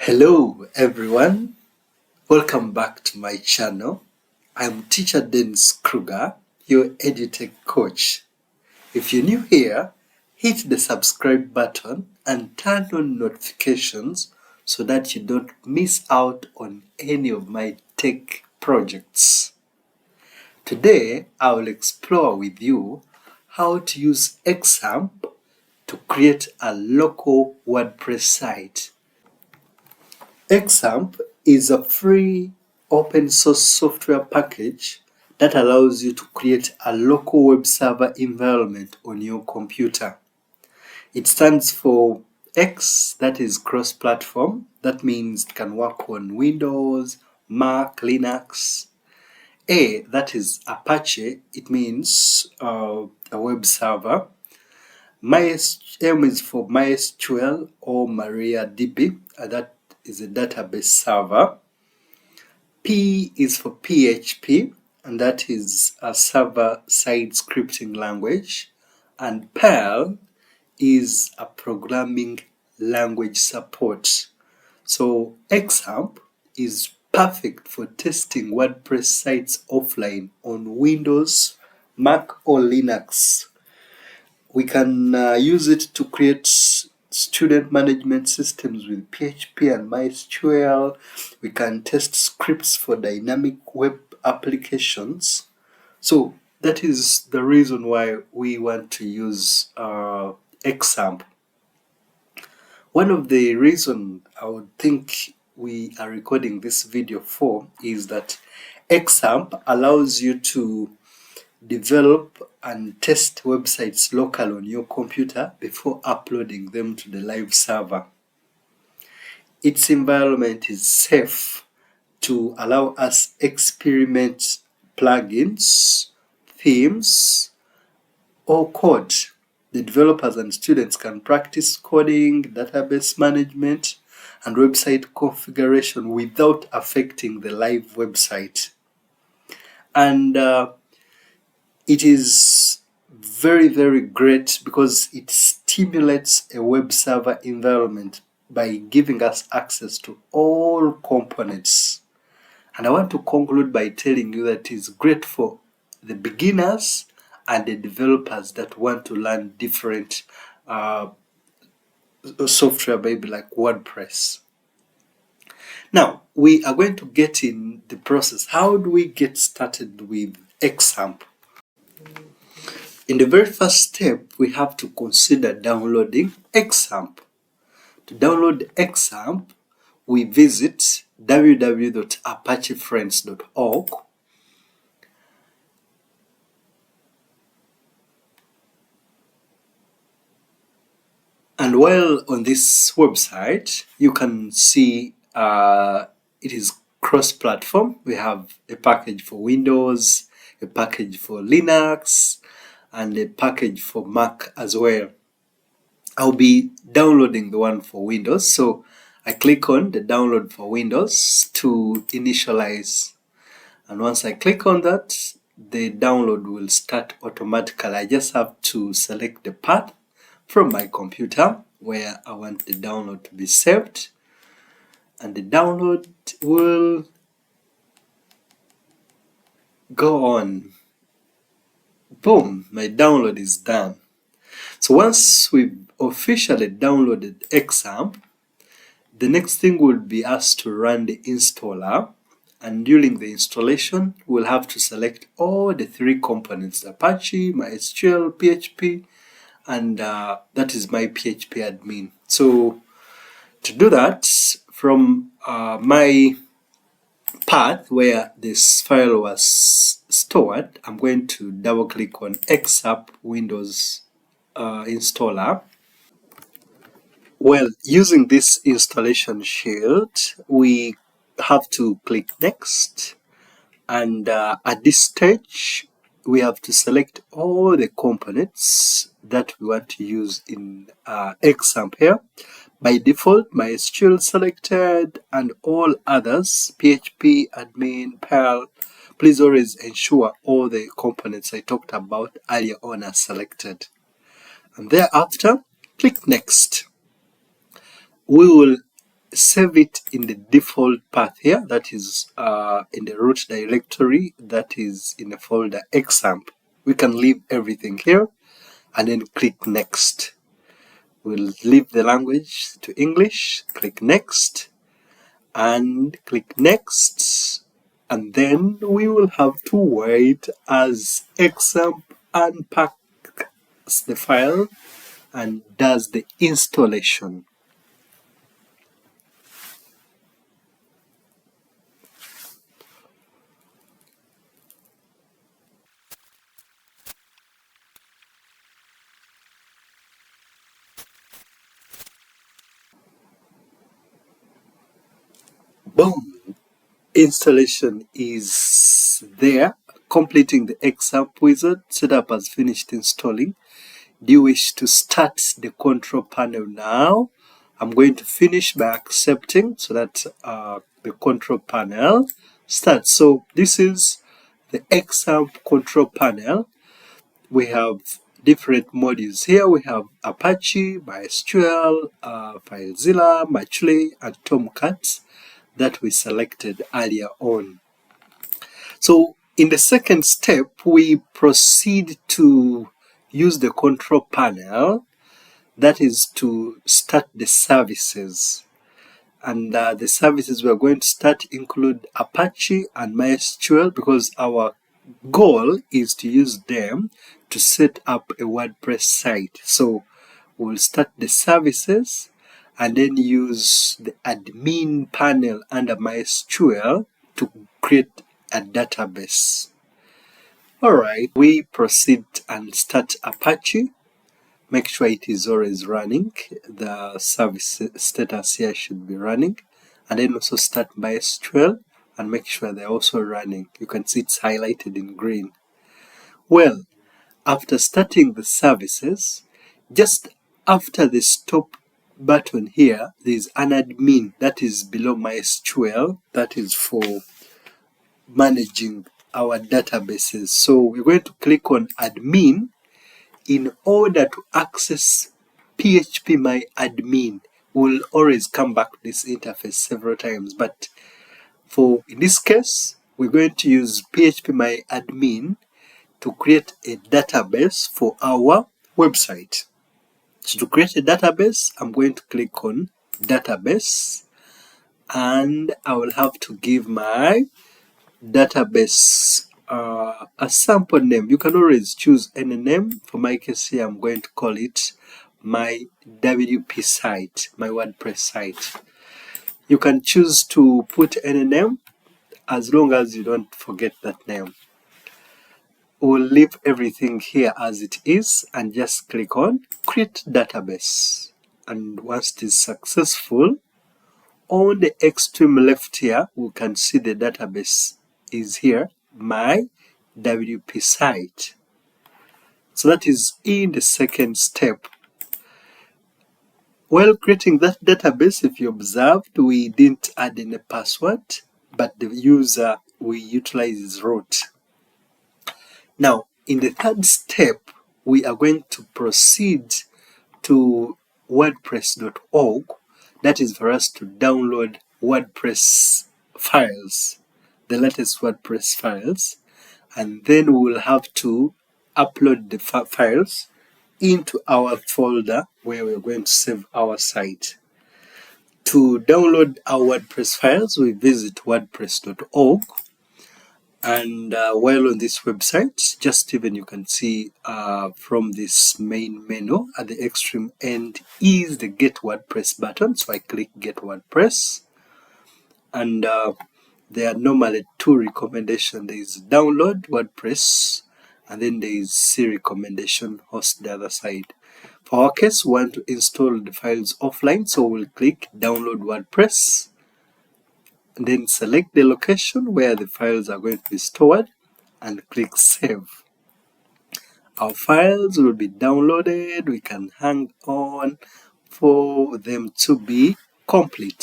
Hello everyone, welcome back to my channel. I'm Ticha Denis Kruger, your EdTech coach. If you're new here, hit the subscribe button and turn on notifications so that you don't miss out on any of my tech projects. Today, I will explore with you how to use XAMPP to create a local WordPress site. XAMPP is a free open source software package that allows you to create a local web server environment on your computer. It stands for X, that is cross-platform. That means it can work on Windows, Mac, Linux. A, that is Apache. It means a web server. M is for MySQL or MariaDB. That is a database server. P is for PHP, and that is a server-side scripting language. And Perl is a programming language support. So XAMPP is perfect for testing WordPress sites offline on Windows, Mac, or Linux. We can use it to create student management systems with PHP and MySQL. We can test scripts for dynamic web applications. So that is the reason why we want to use XAMPP. One of the reasons I would think we are recording this video for is that XAMPP allows you to develop and test websites local on your computer before uploading them to the live server. Its environment is safe to allow us experiment plugins, themes, or code. The developers and students can practice coding, database management, and website configuration without affecting the live website. And it is very, very great because it stimulates a web server environment by giving us access to all components. And I want to conclude by telling you that it is great for the beginners and the developers that want to learn different software, maybe like WordPress. Now, we are going to get in the process. How do we get started with XAMPP? In the very first step, we have to consider downloading XAMPP. To download XAMPP, we visit www.apachefriends.org. And while on this website, you can see it is cross-platform. We have a package for Windows, a package for Linux, and a package for Mac as well. I'll be downloading the one for Windows, so I click on the download for Windows to initialize. And once I click on that, the download will start automatically. I just have to select the path from my computer where I want the download to be saved, and the download will go on. Boom, my download is done. So once we've officially downloaded XAMPP, the next thing will be us to run the installer, and during the installation we'll have to select all the three components: Apache, MySQL, PHP, and that is my phpMyAdmin. So to do that, from my path where this file was stored, I'm going to double click on XAMPP Windows installer. Well, using this installation shield, we have to click next, and at this stage we have to select all the components that we want to use in XAMPP here. By default, MySQL selected, and all others, phpMyAdmin, Perl. Please always ensure all the components I talked about earlier on are selected. And thereafter, click next. We will save it in the default path here, that is in the root directory, that is in the folder XAMPP. We can leave everything here and then click next. We'll leave the language to English, click next, and click next, and then we will have to wait as XAMPP unpacks the file and does the installation. Boom! Installation is there, completing the XAMPP wizard. Setup has finished installing. Do you wish to start the control panel now? I'm going to finish by accepting so that the control panel starts. So this is the XAMPP control panel. We have different modules here. We have Apache, MySQL, FileZilla, Machile, and Tomcat that we selected earlier on. So in the second step, we proceed to use the control panel, that is to start the services. And the services we're going to start include Apache and MySQL, because our goal is to use them to set up a WordPress site. So we'll start the services and then use the admin panel under MySQL to create a database. Alright, we proceed and start Apache. Make sure it is always running. The service status here should be running. And then also start MySQL and make sure they're also running. You can see it's highlighted in green. Well, after starting the services, just after the stop button here, there's an admin that is below MySQL, that is for managing our databases. So we're going to click on admin in order to access phpMyAdmin. We'll always come back to this interface several times, but in this case, we're going to use phpMyAdmin to create a database for our website. So to create a database, I'm going to click on database, and I will have to give my database a sample name. You can always choose any name. For my case here, I'm going to call it my WP site, my WordPress site. You can choose to put any name as long as you don't forget that name. We'll leave everything here as it is and just click on create database. And once it is successful, on the extreme left here, we can see the database is here, my WP site. So that is in the second step. While creating that database, if you observed, we didn't add any password, but the user we utilize is root. Now, in the third step, we are going to proceed to WordPress.org. That is for us to download WordPress files, the latest WordPress files, and then we will have to upload the files into our folder where we're going to save our site. To download our WordPress files, we visit WordPress.org. And while on this website, just even you can see from this main menu at the extreme end is the Get WordPress button. So I click Get WordPress, and there are normally two recommendations. There is Download WordPress, and then there is C recommendation, host the other side. For our case, we want to install the files offline, so we'll click Download WordPress. And then select the location where the files are going to be stored and click Save. Our files will be downloaded. We can hang on for them to be complete.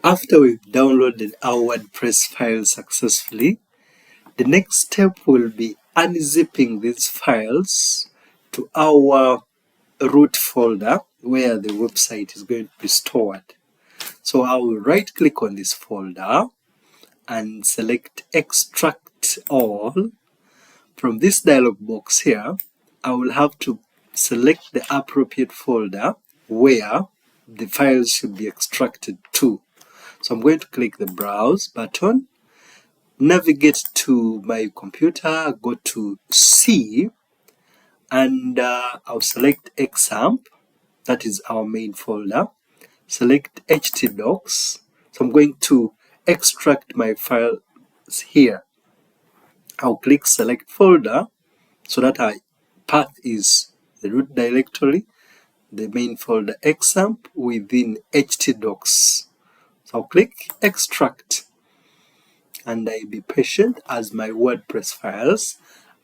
After we've downloaded our WordPress files successfully, the next step will be unzipping these files to our root folder, where the website is going to be stored. So I will right click on this folder and select extract all. From this dialog box here, I will have to select the appropriate folder where the files should be extracted to. So I'm going to click the browse button, navigate to my computer, go to C, and I'll select XAMPP, that is our main folder. Select htdocs. So I'm going to extract my files here. I'll click select folder so that our path is the root directory, the main folder XAMPP within htdocs. So I'll click extract, and I'll be patient as my WordPress files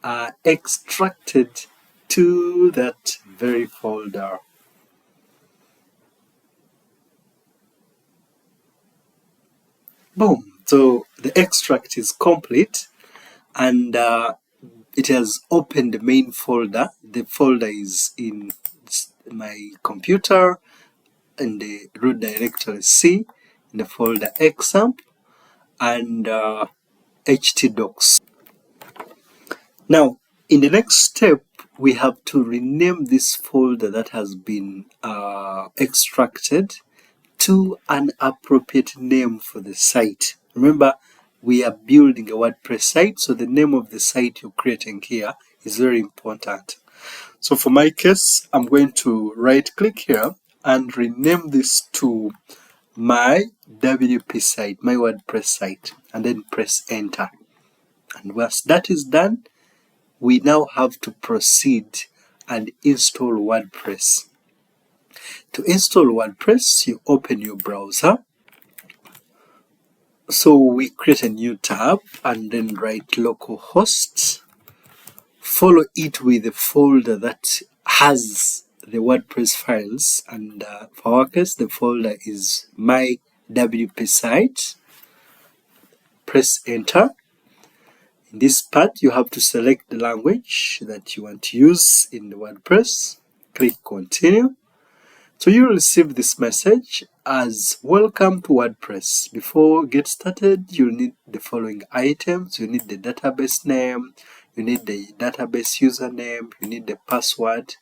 are extracted to that very folder. Boom! So the extract is complete, and it has opened the main folder. The folder is in my computer in the root directory C, in the folder XAMPP and htdocs. Now, in the next step, we have to rename this folder that has been extracted to an appropriate name for the site. Remember, we are building a WordPress site, so the name of the site you're creating here is very important. So for my case, I'm going to right click here and rename this to my WP site, my WordPress site, and then press enter. And once that is done, we now have to proceed and install WordPress. To install WordPress, you open your browser. So we create a new tab and then write localhost. Follow it with the folder that has the WordPress files, and for our case, the folder is my WP site. Press enter. In this part, you have to select the language that you want to use in the WordPress. Click continue. So you will receive this message as welcome to WordPress. Before get started, you'll need the following items. You need the database name, you need the database username, you need the password.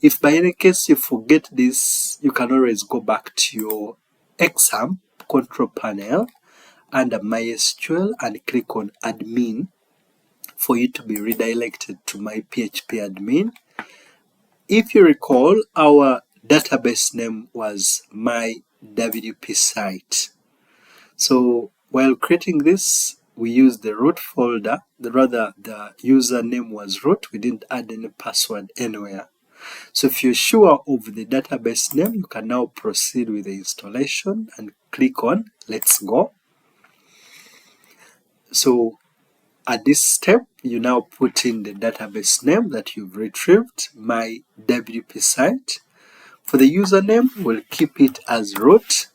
If by any case you forget this, you can always go back to your XAMPP control panel under MySQL and click on admin for you to be redirected to my phpMyAdmin. If you recall, our database name was my WP site. So while creating this, we used the root folder, the username was root. We didn't add any password anywhere. So if you're sure of the database name, you can now proceed with the installation and click on let's go. So at this step, you now put in the database name that you've retrieved, my WP site. For the username, we'll keep it as root.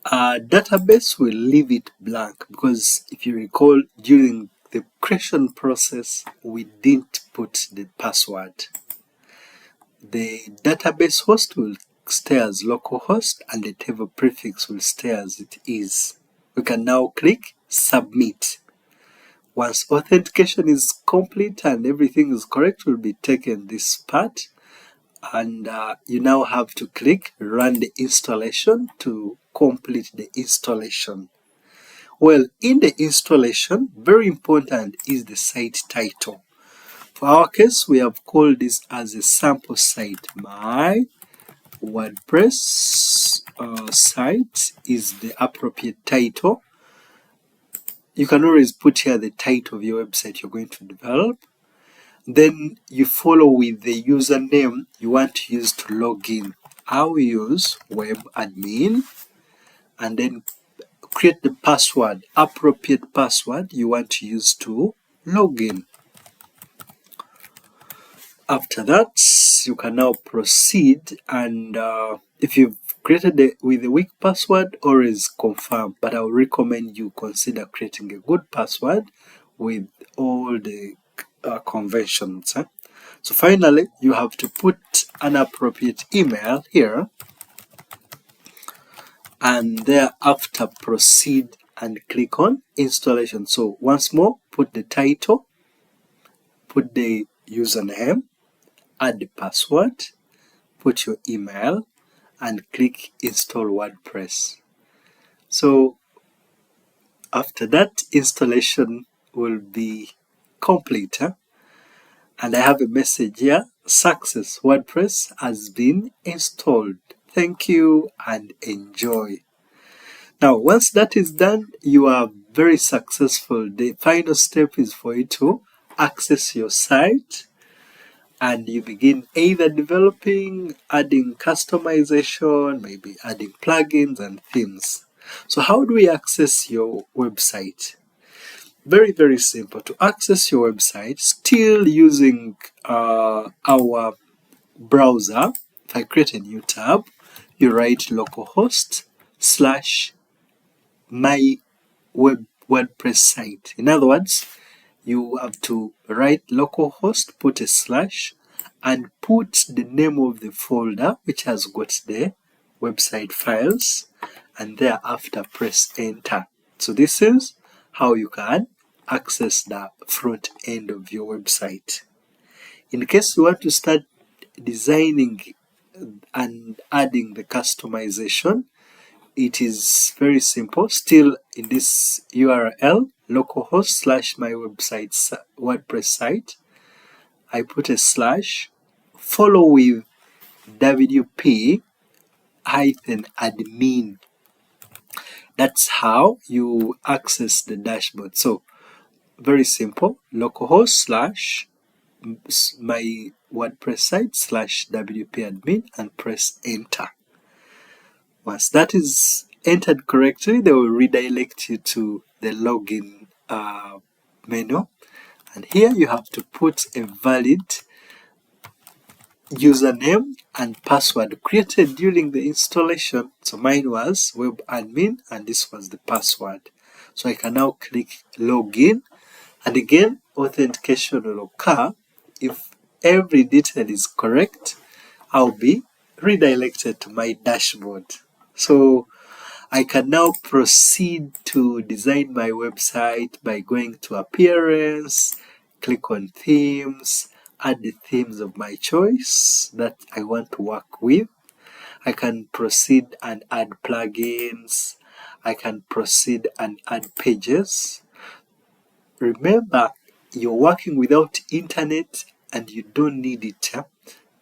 Database, we'll leave it blank because if you recall, during the creation process, we didn't put the password. The database host will stay as localhost and the table prefix will stay as it is. We can now click submit. Once authentication is complete and everything is correct, we'll be taking this part, and you now have to click run the installation to complete the installation. Well, in the installation, very important is the site title. For our case, we have called this as a sample site. My WordPress site is the appropriate title. You can always put here the title of your website you're going to develop. Then you follow with the username you want to use to log in. I will use webadmin, and then create the password, appropriate password you want to use to log in. After that, you can now proceed, and if you've created it with a weak password, always confirm, but I would recommend you consider creating a good password with all the conventions. So finally, you have to put an appropriate email here, and thereafter proceed and click on installation. So once more, put the title, put the username, add the password, put your email, and click install WordPress. So after that, installation will be complete. And I have a message here: success, WordPress has been installed. Thank you and enjoy. Now, once that is done, you are very successful. The final step is for you to access your site, and you begin either developing, adding customization, maybe adding plugins and themes. So how do we access your website? Very, very simple. To access your website, still using our browser, if I create a new tab, you write localhost / my WordPress site. In other words, you have to write localhost, put a slash, and put the name of the folder which has got the website files, and thereafter press enter. So this is how you can access the front end of your website. In case you want to start designing and adding the customization, it is very simple. Still in this URL, localhost / my website WordPress site, I put a slash, follow with WP-admin. That's how you access the dashboard. So very simple, localhost / my WordPress site /WP-admin, and press enter. Once that is entered correctly, they will redirect you to the login menu, and here you have to put a valid username and password created during the installation. So mine was web admin and this was the password. So I can now click login, and again authentication will occur. If every detail is correct, I'll be redirected to my dashboard. So I can now proceed to design my website by going to appearance, click on themes, add the themes of my choice that I want to work with. I can proceed and add plugins. I can proceed and add pages. Remember, you're working without internet and you don't need it.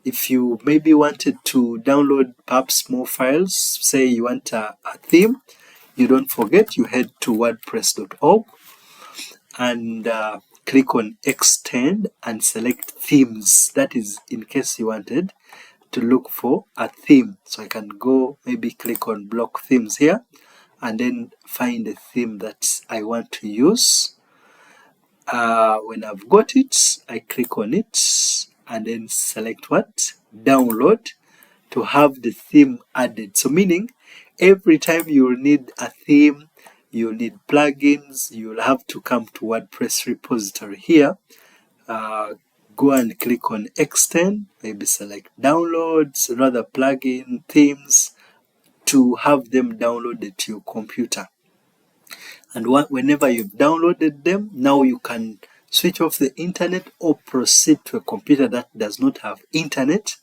If you maybe wanted to download perhaps more files, say you want a theme, you don't forget, you head to wordpress.org and click on extend and select themes. That is in case you wanted to look for a theme. So I can go maybe click on block themes here and then find a theme that I want to use. When I've got it, I click on it and then select what? Download, to have the theme added. So meaning every time you will need a theme, you'll need plugins, you'll have to come to WordPress repository here. Go and click on extend, maybe select downloads, rather plugin themes, to have them downloaded to your computer. And whenever you've downloaded them, now you can switch off the internet or proceed to a computer that does not have internet.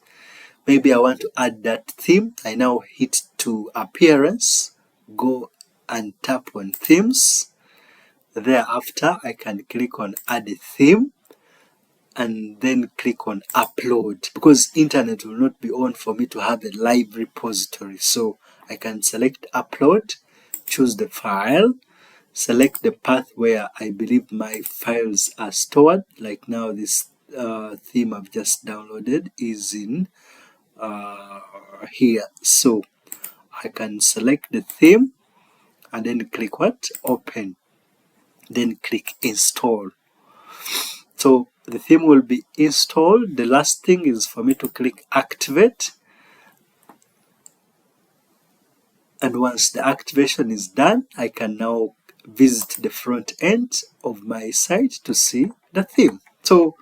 Maybe I want to add that theme. I now hit to appearance, go and tap on themes. Thereafter, I can click on add a theme and then click on upload, because internet will not be on for me to have a live repository. So I can select upload, choose the file, select the path where I believe my files are stored. Like now this theme I've just downloaded is in here. So I can select the theme and then click what? Open. Then click install. So the theme will be installed. The last thing is for me to click activate. And once the activation is done, I can now visit the front end of my site to see the theme. So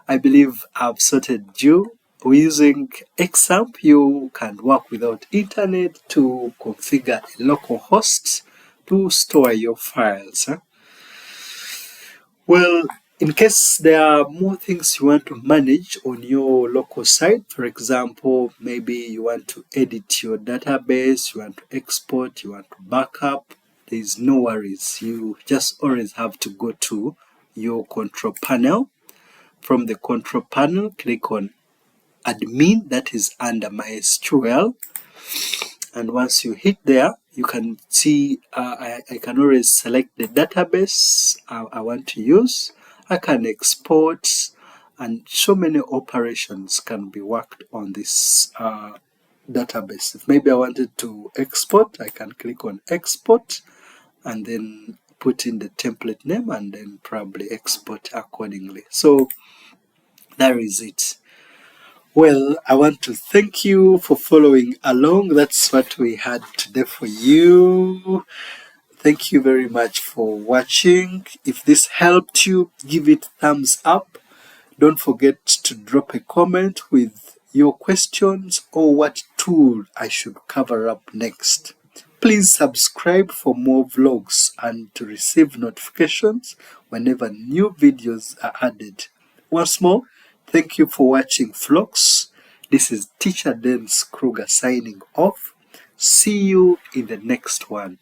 I believe I've sorted you using XAMPP, you can work without internet to configure a local host to store your files. Well, in case there are more things you want to manage on your local site, for example, maybe you want to edit your database, you want to export, you want to backup, there is no worries. You just always have to go to your control panel. From the control panel, click on admin, that is under MySQL. And once you hit there, you can see I can always select the database I want to use. I can export, and so many operations can be worked on this database. If maybe I wanted to export, I can click on export and then put in the template name and then probably export accordingly. So that is it. Well, I want to thank you for following along. That's what we had today for you. Thank you very much for watching. If this helped you, give it thumbs up. Don't forget to drop a comment with your questions or what tool I should cover up next. Please subscribe for more vlogs and to receive notifications whenever new videos are added. Once more, thank you for watching vlogs. This is Ticha Denis Kruger signing off. See you in the next one.